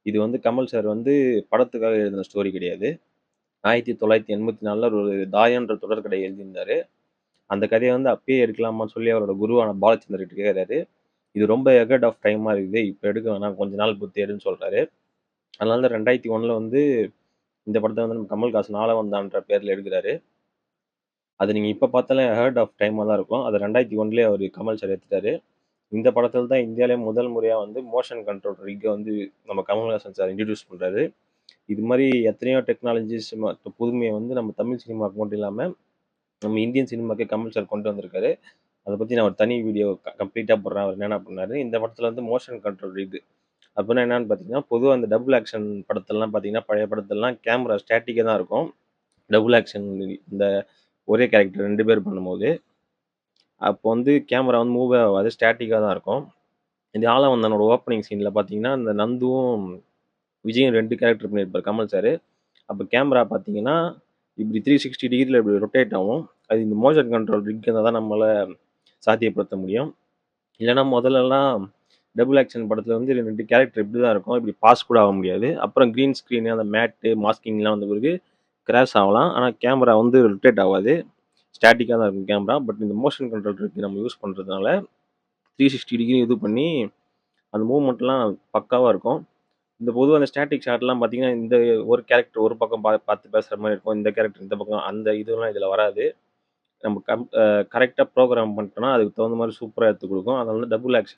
இது வந்து கமல் சார் வந்து படத்துக்காக எழுதின ஸ்டோரி கிடையாது. 1984ல ஒரு தாயன்ற தொடர்கதை எழுதியிருந்தாரு. அந்த கதைய வந்து அப்பயே எடுக்கலாமான்னு சொல்லி அவரோட குருவான பாலச்சந்தர் கிட்ட கேட்கிறாரு. இது ரொம்ப அஹெட் ஆஃப் டைமா இருக்குது. இப்ப எடுக்க வேணாம். கொஞ்ச நாள் பொறுத்து எடுன்னு சொல்றாரு. அதனால தான் 2001ல வந்து இந்த படத்த வந்து நம்ம கமல்ஹாசன் ஆள வந்தான்ற பேர்ல எடுக்குறாரு. அது நீங்க இப்ப பார்த்தாலே அஹெட் ஆஃப் டைமா தான் இருக்கும். அத 2001லயே அவரு கமல் சார் எடுத்துட்டாரு. இந்த படத்துல தான் இந்தியாலயே முதல் முறையா வந்து மோஷன் கண்ட்ரோல் ரிக்க வந்து நம்ம கமல்ஹாசன் சார் இன்ட்ரோடியூஸ் பண்றாரு. இது மாரி எத்தனையோ டெக்னாலஜிஸ் புதுமைய வந்து நம்ம தமிழ் சினிமாக்கு மட்டும் இல்லாம, நம்ம இந்தியன் சினிமாக்கே கமல் சார் கொண்டு வந்திருக்காரு. அத பத்தி நான் ஒரு தனி வீடியோ கம்ப்ளீட்டா போடுறேன். அவர் என்னென்ன பண்ணாரு. இந்த படத்துல வந்து மோஷன் கண்ட்ரோல் ரிக் அப்புட்னா என்னன்னு பார்த்தீங்கன்னா, பொதுவா இந்த டபுள் ஆக்ஷன் படத்துலலாம் பார்த்தீங்கன்னா, பழைய படத்துலலாம் கேமரா ஸ்டாட்டிக்கா தான் இருக்கும். டபுள் ஆக்ஷன் இந்த ஒரே கேரக்டர் 2 பேர் பண்ணும்போது, அப்போ வந்து கேமரா வந்து மூவே ஆவாது. ஸ்டாட்டிக்கா தான் இருக்கும். இந்த ஆளவந்தனோட ஓப்பனிங் சீன்ல பார்த்தீங்கன்னா, இந்த நந்துவும், விஜயும் 2 கேரக்டர் பண்ணியிருப்பாரு கமல் சாரு. அப்ப கேமரா பார்த்தீங்கன்னா, இப்படி 360 டிகிரில இப்படி ரொட்டேட் ஆகும். அது இந்த மோஷன் கண்ட்ரோல் ரிக் இருந்தா தான் நம்மளால சாத்தியப்படுத்த முடியும். இல்லன்னா முதல்லலாம் டபுள் ஆக்ஷன் படத்துல வந்து 2 கேரக்டர் இப்படி தான் இருக்கும். இப்படி பாஸ் கூட ஆக முடியாது. அப்புறம் கிரீன் ஸ்க்ரீனு, அந்த மேட்டு, மாஸ்கிங்லாம் வந்த பிறகு கிராஷ் ஆகலாம். ஆனா கேமரா வந்து ரொட்டேட் ஆவாது. ஸ்டாட்டிக்கா தான் இருக்கும் கேமரா. பட் இந்த மோஷன் கண்ட்ரோல் ரிக் நம்ம யூஸ் பண்றதுனால 360 டிகிரி இது பண்ணி அந்த மூவ்மெண்ட்லாம் பக்காவா இருக்கும். இந்த பொதுவா அந்த ஸ்டாட்டிக் ஷாட்லாம் பார்த்தீங்கன்னா, இந்த ஒரு கேரக்டர் ஒரு பக்கம் பார்த்து பேசுற மாரி இருக்கும். இந்த கேரக்டர் இந்த பக்கம் அந்த இதுலாம் இதுல வராது. நம்ம கரெக்ட்டா ப்ரோகிராம் பண்ணிட்டோம்னா, அதுக்கு தகுந்த மாரி சூப்பரா எடுத்து குடுக்கும். அதனால டபுள் ஆக்ஷன்